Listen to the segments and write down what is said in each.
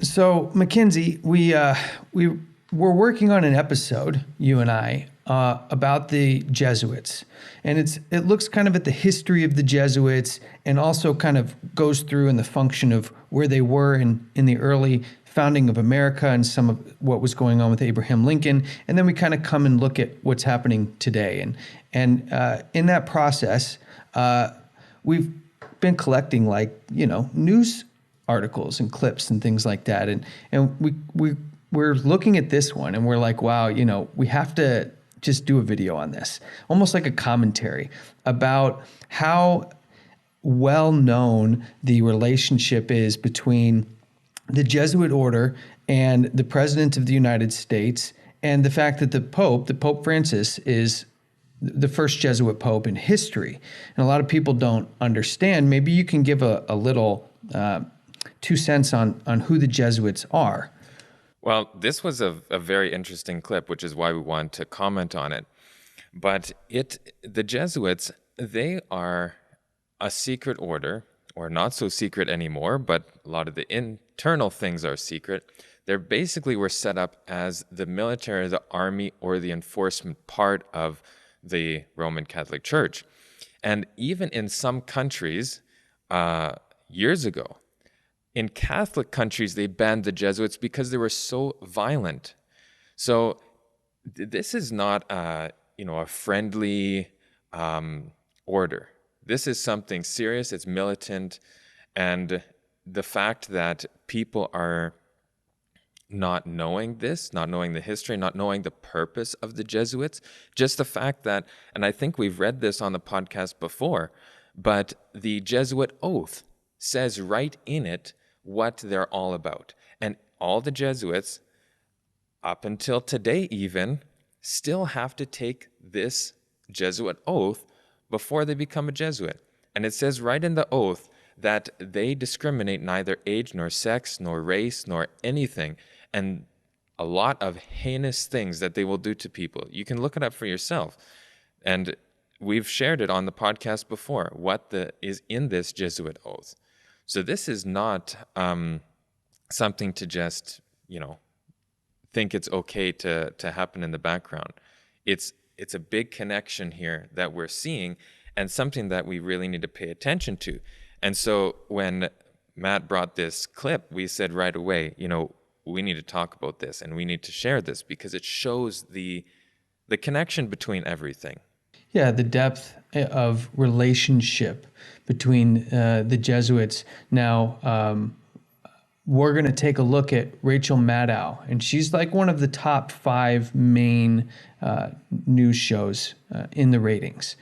So, MacKenzie, we were working on an episode, you and I, about the Jesuits, and it looks kind of at the history of the Jesuits, and also kind of goes through in the function of where they were in the early founding of America and some of what was going on with Abraham Lincoln, and then we kind of come and look at what's happening today, and in that process, we've been collecting news articles and clips and things like that. And we're looking at this one and we're like, wow, we have to just do a video on this, almost like a commentary about how well known the relationship is between the Jesuit order and the President of the United States, and the fact that the Pope Francis, is the first Jesuit Pope in history. And a lot of people don't understand. Maybe you can give a little 2 cents on who the Jesuits are. Well, this was a very interesting clip, which is why we want to comment on it. But the Jesuits, they are a secret order, or not so secret anymore, but a lot of the internal things are secret. They basically were set up as the military, the army, or the enforcement part of the Roman Catholic Church. And even in some countries, years ago, in Catholic countries, they banned the Jesuits because they were so violent. So this is not a friendly order. This is something serious. It's militant, and the fact that people are not knowing this, not knowing the history, not knowing the purpose of the Jesuits, just the fact that, and I think we've read this on the podcast before, but the Jesuit oath says right in it what they're all about. And all the Jesuits, up until today even, still have to take this Jesuit oath before they become a Jesuit. And it says right in the oath that they discriminate neither age nor sex nor race nor anything, and a lot of heinous things that they will do to people. You can look it up for yourself. And we've shared it on the podcast before, what is in this Jesuit oath. So this is not something to just, think it's okay to happen in the background. It's a big connection here that we're seeing, and something that we really need to pay attention to. And so when Matt brought this clip, we said right away, we need to talk about this and we need to share this because it shows the connection between everything. Yeah, the depth of relationship between the Jesuits. Now, we're going to take a look at Rachel Maddow, and she's like one of the top 5 main news shows in the ratings.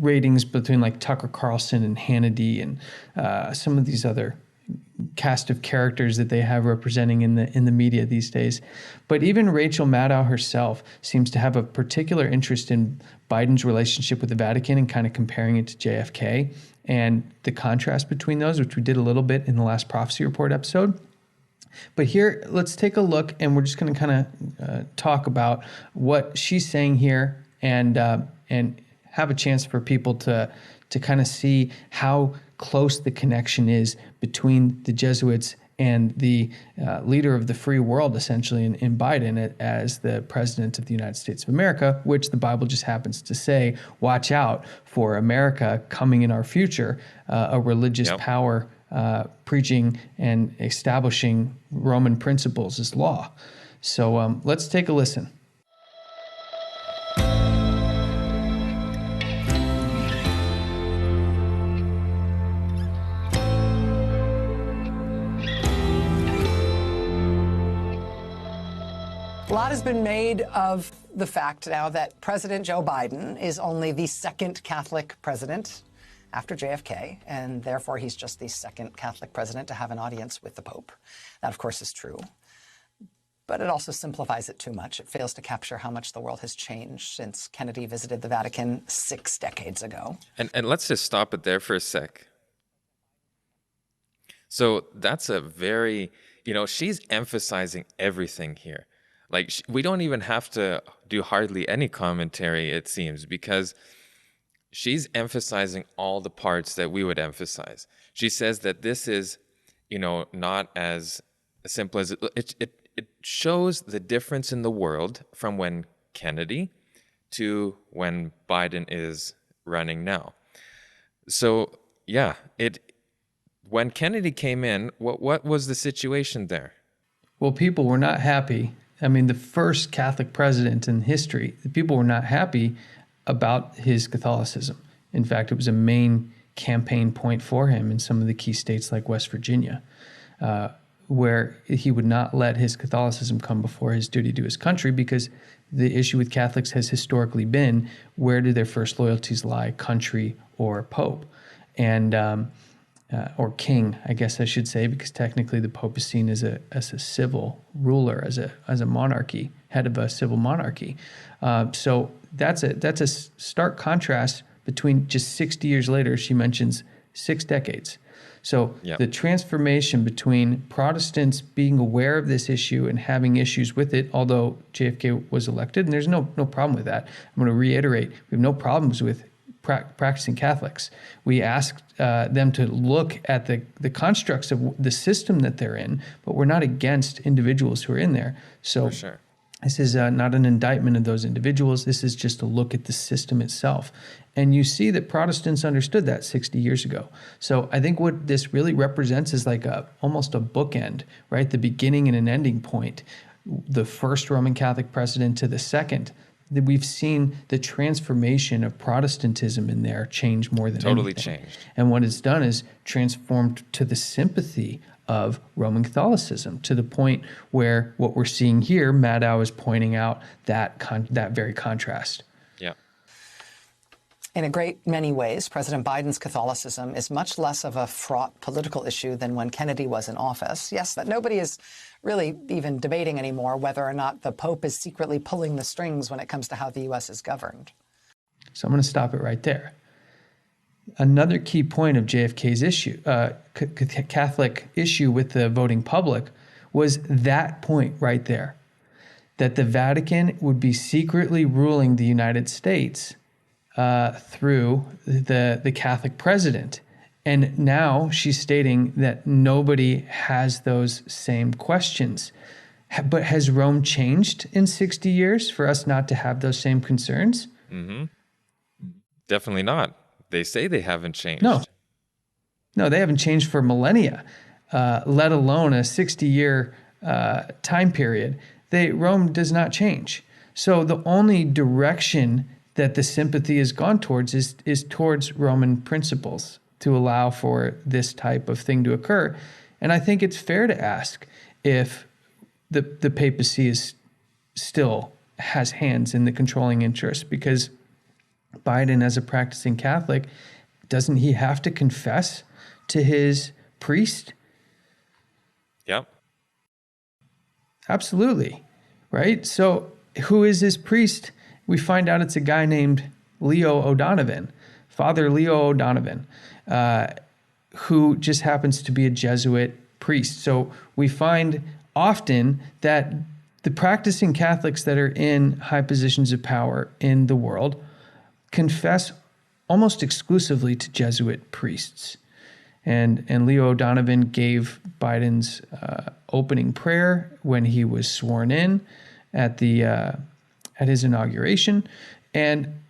Ratings between like Tucker Carlson and Hannity and some of these other cast of characters that they have representing in the media these days. But even Rachel Maddow herself seems to have a particular interest in Biden's relationship with the Vatican and kind of comparing it to JFK and the contrast between those, which we did a little bit in the last Prophecy Report episode. But here, let's take a look, and we're just going to kind of talk about what she's saying here, and have a chance for people to kind of see how close the connection is between the Jesuits and the leader of the free world, essentially, in Biden as the president of the United States of America, which the Bible just happens to say, watch out for America coming in our future, a religious power preaching and establishing Roman principles as law. So let's take a listen. A lot has been made of the fact now that President Joe Biden is only the second Catholic president after JFK, and therefore he's just the second Catholic president to have an audience with the Pope. That, of course, is true. But it also simplifies it too much. It fails to capture how much the world has changed since Kennedy visited the Vatican 6 decades ago. And let's just stop it there for a sec. So that's a very, she's emphasizing everything here. Like, we don't even have to do hardly any commentary, it seems, because she's emphasizing all the parts that we would emphasize. She says that this is, not as as simple as it shows the difference in the world from when Kennedy to when Biden is running now. So yeah, when Kennedy came in, what was the situation there? Well, people were not happy. I mean, the first Catholic president in history, the people were not happy about his Catholicism. In fact, it was a main campaign point for him in some of the key states like West Virginia, where he would not let his Catholicism come before his duty to his country, because the issue with Catholics has historically been, where do their first loyalties lie, country or pope? And or king, I guess I should say, because technically the Pope is seen as a civil ruler, as a monarchy, head of a civil monarchy. So that's a stark contrast between just 60 years later. She mentions 6 decades. So the transformation between Protestants being aware of this issue and having issues with it, although JFK was elected, and there's no problem with that. I'm going to reiterate, we have no problems with practicing Catholics. We asked them to look at the constructs of the system that they're in, but we're not against individuals who are in there. So For sure. This is not an indictment of those individuals. This is just a look at the system itself. And you see that Protestants understood that 60 years ago. So I think what this really represents is like almost a bookend, right? The beginning and an ending point. The first Roman Catholic president to the second. That we've seen the transformation of Protestantism in there change more than Totally anything. changed. And what it's done is transformed to the sympathy of Roman Catholicism, to the point where what we're seeing here, Maddow is pointing out that very contrast. Yeah. In a great many ways, President Biden's Catholicism is much less of a fraught political issue than when Kennedy was in office. Yes, that nobody is really even debating anymore whether or not the Pope is secretly pulling the strings when it comes to how the U.S. is governed. So I'm going to stop it right there. Another key point of JFK's issue, Catholic issue with the voting public, was that point right there, that the Vatican would be secretly ruling the United States through the Catholic president. And now she's stating that nobody has those same questions. But has Rome changed in 60 years for us not to have those same concerns? Mm-hmm. Definitely not. They say they haven't changed. No, they haven't changed for millennia, let alone a 60-year time period. Rome does not change. So the only direction that the sympathy has gone towards is towards Roman principles to allow for this type of thing to occur. And I think it's fair to ask if the papacy still has hands in the controlling interest, because Biden, as a practicing Catholic, doesn't he have to confess to his priest? Yep. Absolutely. Right? So who is his priest? We find out it's a guy named Leo O'Donovan, Father Leo O'Donovan, who just happens to be a Jesuit priest. So we find often that the practicing Catholics that are in high positions of power in the world confess almost exclusively to Jesuit priests. And Leo O'Donovan gave Biden's opening prayer when he was sworn in at his inauguration, and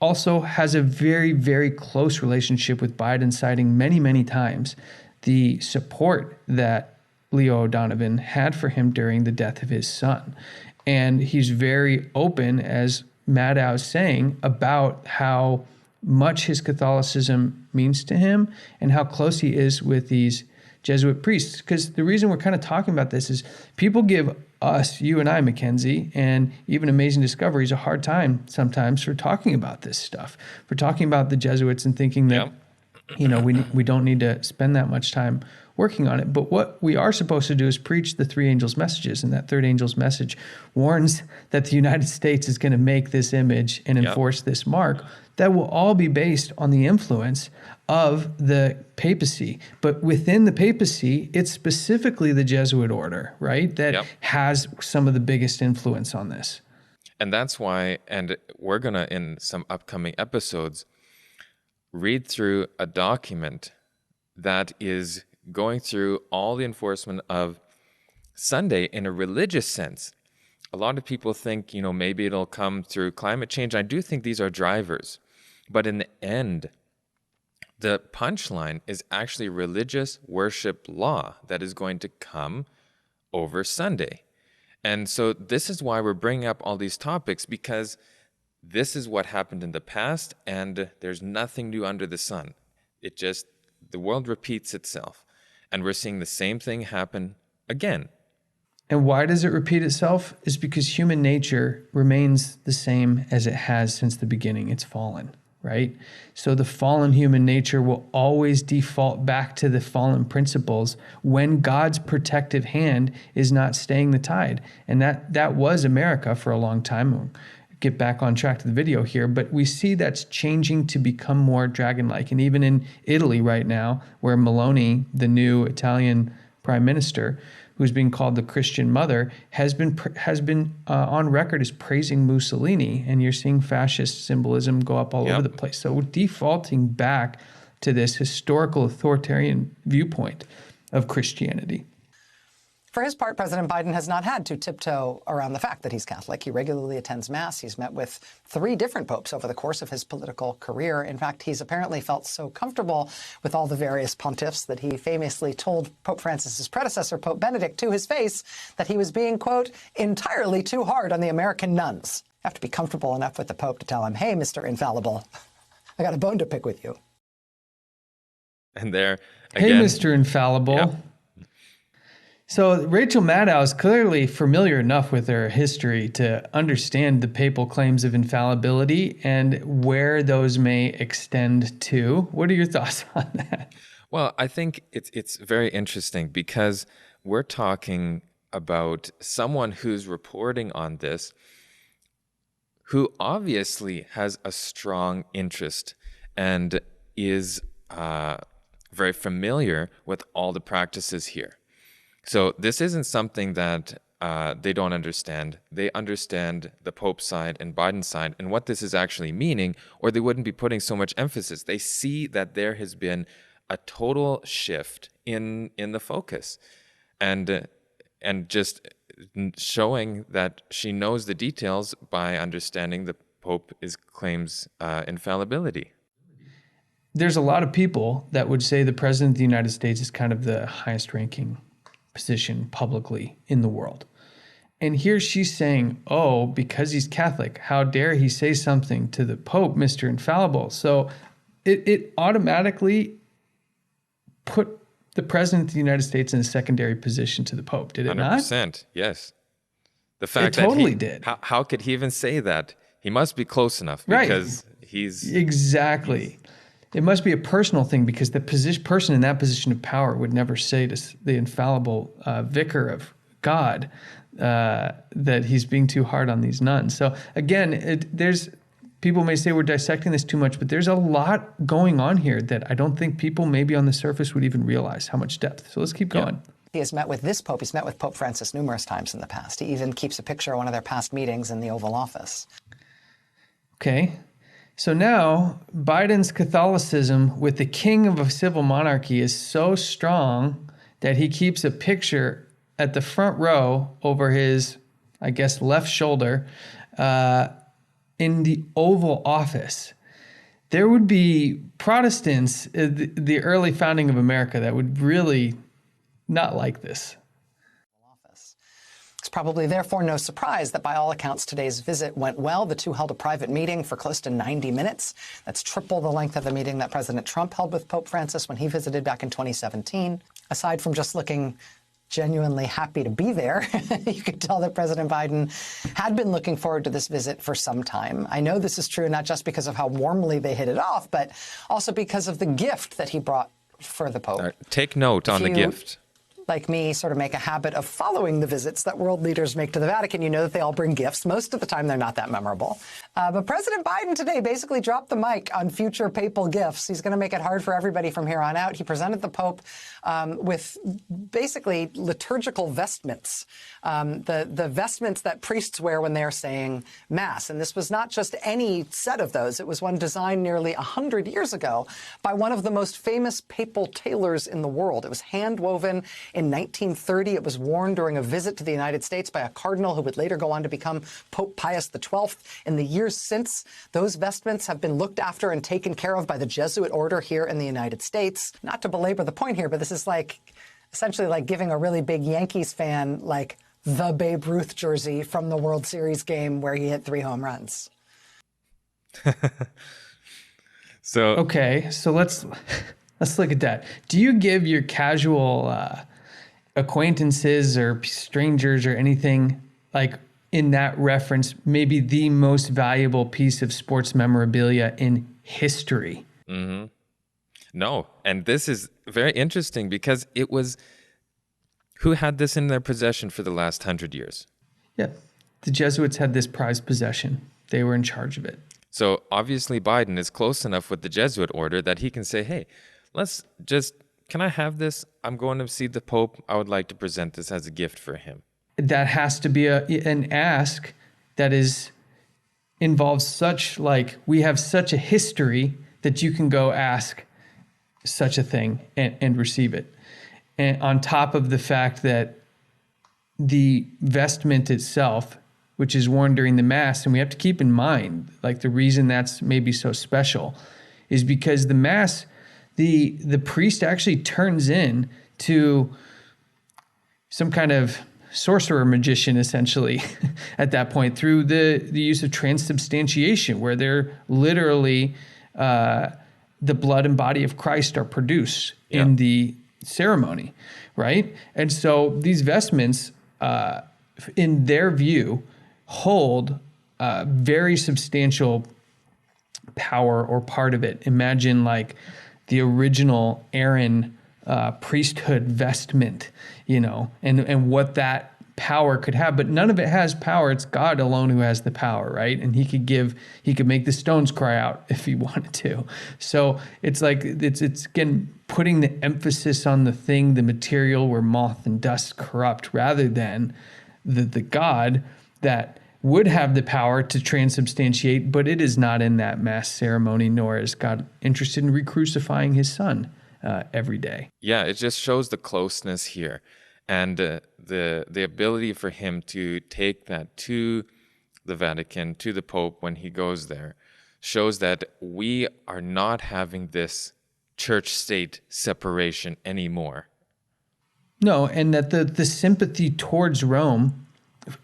also has a very, very close relationship with Biden, citing many, many times the support that Leo O'Donovan had for him during the death of his son. And he's very open, as Maddow is saying, about how much his Catholicism means to him and how close he is with these Jesuit priests. Because the reason we're kind of talking about this is people give us, you and I, MacKenzie, and even Amazing Discoveries, a hard time sometimes for talking about this stuff, for talking about the Jesuits and thinking that, we don't need to spend that much time working on it. But what we are supposed to do is preach the 3 angels' messages, and that third angel's message warns that the United States is going to make this image and enforce this mark that will all be based on the influence of the papacy. But within the papacy, it's specifically the Jesuit order, right, that has some of the biggest influence on this. And that's why, and we're going to, in some upcoming episodes, read through a document that is going through all the enforcement of Sunday in a religious sense. A lot of people think, maybe it'll come through climate change. I do think these are drivers. But in the end, the punchline is actually religious worship law that is going to come over Sunday. And so this is why we're bringing up all these topics, because this is what happened in the past, and there's nothing new under the sun. The world repeats itself, and we're seeing the same thing happen again. And why does it repeat itself? Is because human nature remains the same as it has since the beginning. It's fallen, right? So the fallen human nature will always default back to the fallen principles when God's protective hand is not staying the tide. And that was America for a long time. We'll get back on track to the video here, but we see that's changing to become more dragon-like. And even in Italy right now, where Meloni, the new Italian prime minister, who's being called the Christian mother, has been on record as praising Mussolini, and you're seeing fascist symbolism go up all over the place. So we're defaulting back to this historical authoritarian viewpoint of Christianity. For his part, President Biden has not had to tiptoe around the fact that he's Catholic. He regularly attends Mass. He's met with 3 different popes over the course of his political career. In fact, he's apparently felt so comfortable with all the various pontiffs that he famously told Pope Francis's predecessor, Pope Benedict, to his face that he was being, quote, entirely too hard on the American nuns. You have to be comfortable enough with the Pope to tell him, hey, Mr. Infallible, I got a bone to pick with you. And there, again, hey, Mr. Infallible. Yep. So Rachel Maddow is clearly familiar enough with her history to understand the papal claims of infallibility and where those may extend to. What are your thoughts on that? Well, I think it's very interesting because we're talking about someone who's reporting on this, who obviously has a strong interest and is very familiar with all the practices here. So this isn't something that they don't understand. They understand the Pope's side and Biden's side and what this is actually meaning, or they wouldn't be putting so much emphasis. They see that there has been a total shift in the focus, and just showing that she knows the details by understanding the Pope claims infallibility. There's a lot of people that would say the President of the United States is kind of the highest ranking position publicly in the world. And here she's saying, oh, because he's Catholic, how dare he say something to the Pope, Mr. Infallible. So it automatically put the President of the United States in a secondary position to the Pope, did it 100%, not? 100%, yes. The fact it totally that did. How could he even say that? He must be close enough because he's... Exactly. It must be a personal thing because the person in that position of power would never say to the infallible vicar of God that he's being too hard on these nuns. So again, there's people may say we're dissecting this too much, but there's a lot going on here that I don't think people maybe on the surface would even realize how much depth. So let's keep going. He has met with this Pope. He's met with Pope Francis numerous times in the past. He even keeps a picture of one of their past meetings in the Oval Office. Okay. So now Biden's Catholicism with the king of a civil monarchy is so strong that he keeps a picture at the front row over his, I guess, left shoulder in the Oval Office. There would be Protestants, the early founding of America, that would really not like this. It's probably therefore no surprise that by all accounts today's visit went well. The two held a private meeting for close to 90 minutes. That's triple the length of the meeting that President Trump held with Pope Francis when he visited back in 2017. Aside from just looking genuinely happy to be there, you could tell that President Biden had been looking forward to this visit for some time. I know this is true not just because of how warmly they hit it off, but also because of the gift that he brought for the Pope. Take note on the gift. Like me, sort of make a habit of following the visits that world leaders make to the Vatican. You know that they all bring gifts. Most of the time, they're not that memorable. But President Biden today basically dropped the mic on future papal gifts. He's going to make it hard for everybody from here on out. He presented the Pope with basically liturgical vestments, the vestments that priests wear when they're saying Mass. And this was not just any set of those. It was one designed nearly 100 years ago by one of the most famous papal tailors in the world. It was hand-woven In 1930, it was worn during a visit to the United States by a cardinal who would later go on to become Pope Pius XII. In the years since, those vestments have been looked after and taken care of by the Jesuit order here in the United States. Not to belabor the point here, but this is like essentially like giving a really big Yankees fan like the Babe Ruth jersey from the World Series game where he hit 3 home runs. Okay, so let's look at that. Do you give your casual acquaintances or strangers or anything like in that reference maybe the most valuable piece of sports memorabilia in history? Mm-hmm. No, and this is very interesting because it was who had this in their possession for the last 100 years? Yeah, the Jesuits had this prized possession. They were in charge of it. So obviously Biden is close enough with the Jesuit order that he can say, hey, can I have this? I'm going to see the Pope. I would like to present this as a gift for him. That has to be an ask that involves such, like, we have such a history that you can go ask such a thing and receive it. And on top of the fact that the vestment itself, which is worn during the Mass, and we have to keep in mind, like the reason that's maybe so special is because the Mass, the priest actually turns in to some kind of sorcerer magician, essentially, at that point, through the use of transubstantiation, where they're literally the blood and body of Christ are produced in the ceremony, right? And so these vestments, in their view, hold very substantial power or part of it. Imagine like the original Aaron priesthood vestment, and what that power could have, but none of it has power. It's God alone who has the power, right? And he could make the stones cry out if he wanted to. So it's like, it's again, putting the emphasis on the thing, the material where moth and dust corrupt, rather than the God that would have the power to transubstantiate, but it is not in that Mass ceremony, nor is God interested in re-crucifying his son every day. Yeah, it just shows the closeness here. And the ability for him to take that to the Vatican, to the Pope when he goes there, shows that we are not having this church-state separation anymore. No, and that the sympathy towards Rome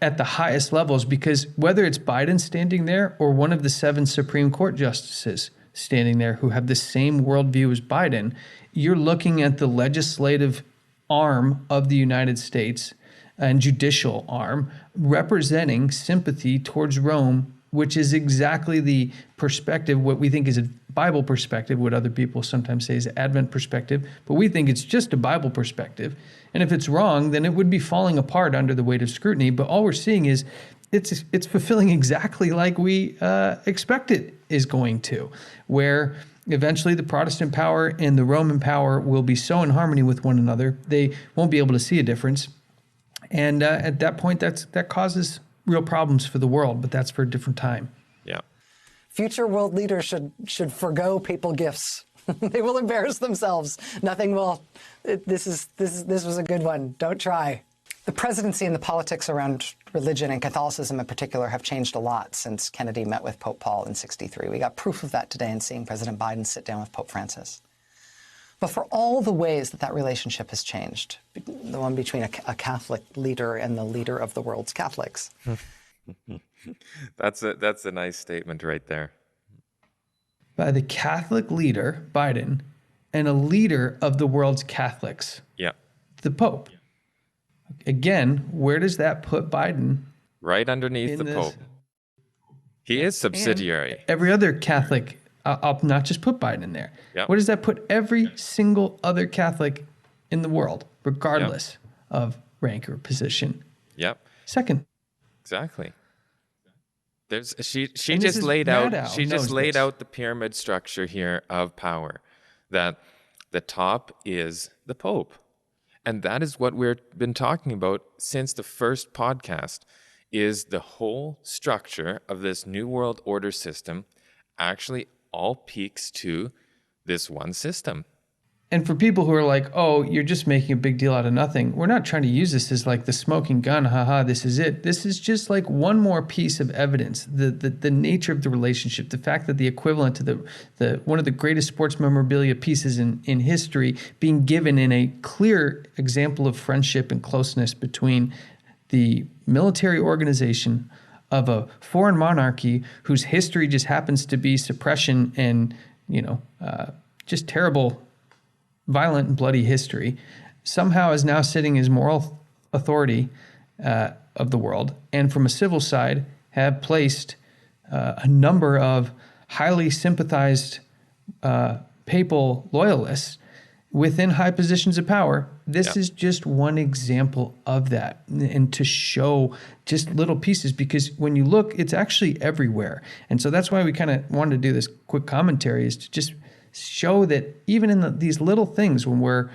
at the highest levels, because whether it's Biden standing there or one of the 7 Supreme Court justices standing there who have the same worldview as Biden, you're looking at the legislative arm of the United States and judicial arm representing sympathy towards Rome, which is exactly the perspective, what we think is a Bible perspective, what other people sometimes say is Advent perspective, but we think it's just a Bible perspective. And if it's wrong, then it would be falling apart under the weight of scrutiny. But all we're seeing is it's fulfilling exactly like we expect it is going to, where eventually the Protestant power and the Roman power will be so in harmony with one another, they won't be able to see a difference. And at that point, that causes real problems for the world, but that's for a different time. Yeah. Future world leaders should forgo papal gifts. They will embarrass themselves. Nothing will. This was a good one. Don't try. The presidency and the politics around religion and Catholicism in particular have changed a lot since Kennedy met with Pope Paul in '63. We got proof of that today in seeing President Biden sit down with Pope Francis. But for all the ways that relationship has changed, the one between a Catholic leader and the leader of the world's Catholics. That's a nice statement right there. By the Catholic leader, Biden, and a leader of the world's Catholics, the Pope. Again, where does that put Biden? Right underneath the Pope. He is subsidiary. And every other Catholic, I'll not just put Biden in there. Yep. Where does that put every single other Catholic in the world, regardless of rank or position? Yep. Second. Exactly. She just laid out the pyramid structure here of power, that the top is the Pope. And that is what we've been talking about since the first podcast, is the whole structure of this New World Order system actually all peaks to this one system. And for people who are like, oh, you're just making a big deal out of nothing, we're not trying to use this as like the smoking gun, haha, this is it. This is just like one more piece of evidence, the nature of the relationship, the fact that the equivalent to the one of the greatest sports memorabilia pieces in history being given in a clear example of friendship and closeness between the military organization of a foreign monarchy whose history just happens to be suppression and, just terrible, violent and bloody history, somehow is now sitting as moral authority of the world, and from a civil side have placed a number of highly sympathized papal loyalists within high positions of power. This is just one example of that, and to show just little pieces, because when you look, it's actually everywhere. And so that's why we kind of wanted to do this quick commentary, is to just show that even in these little things, when we're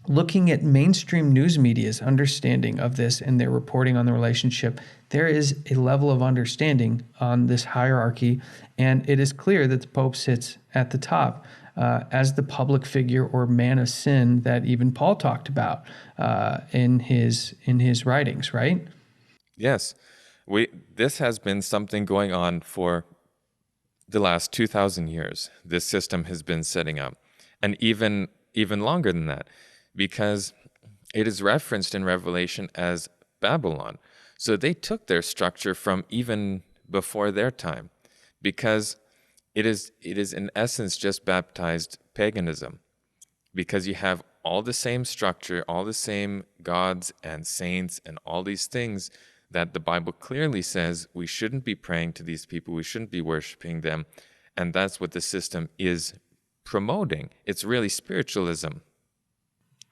looking at mainstream news media's understanding of this and their reporting on the relationship, there is a level of understanding on this hierarchy, and it is clear that the Pope sits at the top as the public figure or man of sin that even Paul talked about in his writings, right? Yes. This has been something going on for the last 2,000 years. This system has been setting up, and even longer than that, because it is referenced in Revelation as Babylon. So they took their structure from even before their time, because it is in essence just baptized paganism, because you have all the same structure, all the same gods and saints and all these things that the Bible clearly says we shouldn't be praying to these people, we shouldn't be worshiping them, and that's what the system is promoting. It's really spiritualism.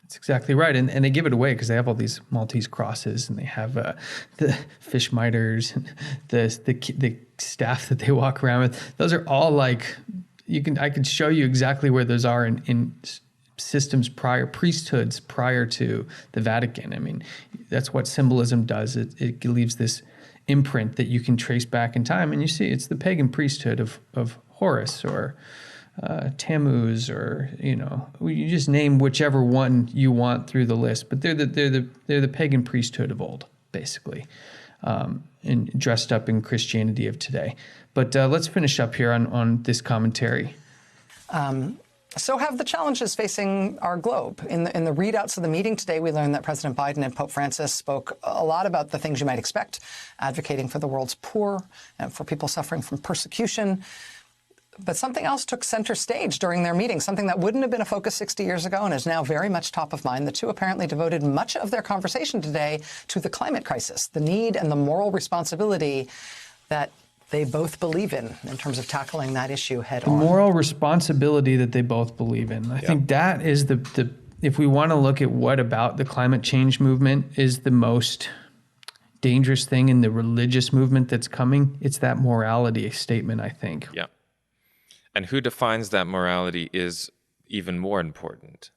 That's exactly right. And they give it away because they have all these Maltese crosses, and they have the fish miters, and the staff that they walk around with. Those are all like, I could show you exactly where those are in systems priesthoods prior to the Vatican. I mean, that's what symbolism does. It leaves this imprint that you can trace back in time, and you see it's the pagan priesthood of Horus or Tammuz, or you just name whichever one you want through the list. But they're the pagan priesthood of old, basically, and dressed up in Christianity of today. But let's finish up here on this commentary. So have the challenges facing our globe. In the readouts of the meeting today, we learned that President Biden and Pope Francis spoke a lot about the things you might expect, advocating for the world's poor and for people suffering from persecution. But something else took center stage during their meeting, something that wouldn't have been a focus 60 years ago and is now very much top of mind. The two apparently devoted much of their conversation today to the climate crisis, the need and the moral responsibility that they both believe in terms of tackling that issue head on. The moral responsibility that they both believe in. I think that is the if we want to look at what about the climate change movement is the most dangerous thing in the religious movement that's coming, it's that morality statement, I think. Yeah. And who defines that morality is even more important.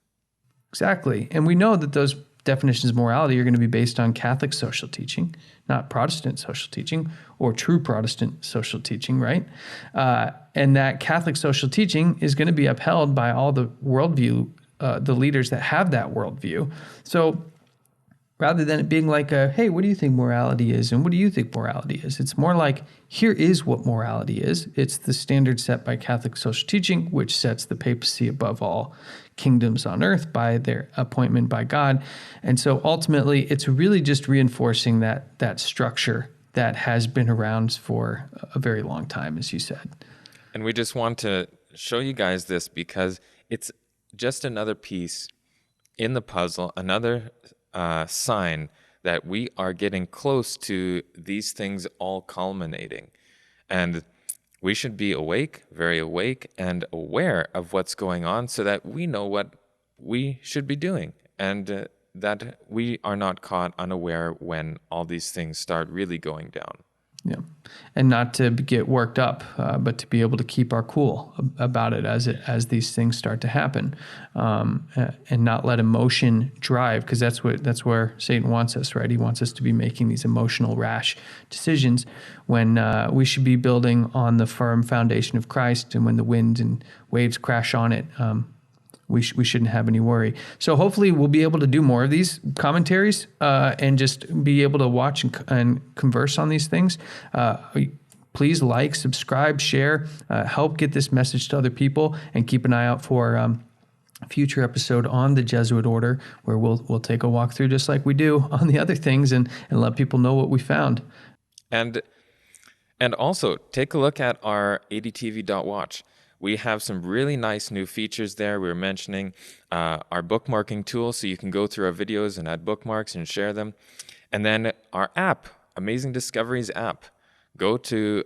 Exactly. And we know that those definitions of morality are going to be based on Catholic social teaching, not Protestant social teaching or true Protestant social teaching, right? And that Catholic social teaching is going to be upheld by all the worldview, the leaders that have that worldview. So rather than it being like, hey, what do you think morality is? And what do you think morality is? It's more like, here is what morality is. It's the standard set by Catholic social teaching, which sets the papacy above all kingdoms on earth by their appointment by God. And so ultimately, it's really just reinforcing that structure that has been around for a very long time, as you said. And we just want to show you guys this because it's just another piece in the puzzle, another sign that we are getting close to these things all culminating. And we should be awake, very awake, and aware of what's going on so that we know what we should be doing, and that we are not caught unaware when all these things start really going down. Yeah, and not to get worked up, but to be able to keep our cool about it as these things start to happen, and not let emotion drive, because that's where Satan wants us, right? He wants us to be making these emotional, rash decisions when we should be building on the firm foundation of Christ. And when the wind and waves crash on it, we shouldn't have any worry. So hopefully we'll be able to do more of these commentaries and just be able to watch and converse on these things. Please like, subscribe, share, help get this message to other people, and keep an eye out for a future episode on the Jesuit order, where we'll take a walk through just like we do on the other things and let people know what we found. And also take a look at our adtv.watch. We have some really nice new features there. We were mentioning our bookmarking tool, so you can go through our videos and add bookmarks and share them. And then our app, Amazing Discoveries app. Go to,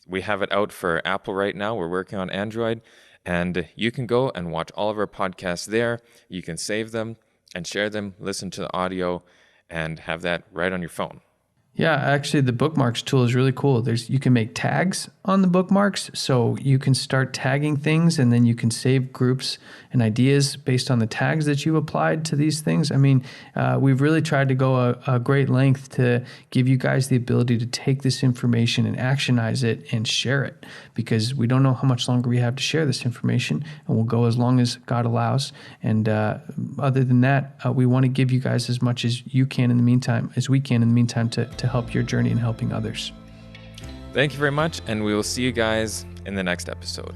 we have it out for Apple right now. We're working on Android. And you can go and watch all of our podcasts there. You can save them and share them, listen to the audio, and have that right on your phone. Yeah, actually, the bookmarks tool is really cool. You can make tags on the bookmarks, so you can start tagging things, and then you can save groups and ideas based on the tags that you've applied to these things. I mean, we've really tried to go a great length to give you guys the ability to take this information and actionize it and share it, because we don't know how much longer we have to share this information, and we'll go as long as God allows. And other than that, we want to give you guys as much as you can in the meantime, as we can in the meantime, to help your journey in helping others. Thank you very much, and we will see you guys in the next episode.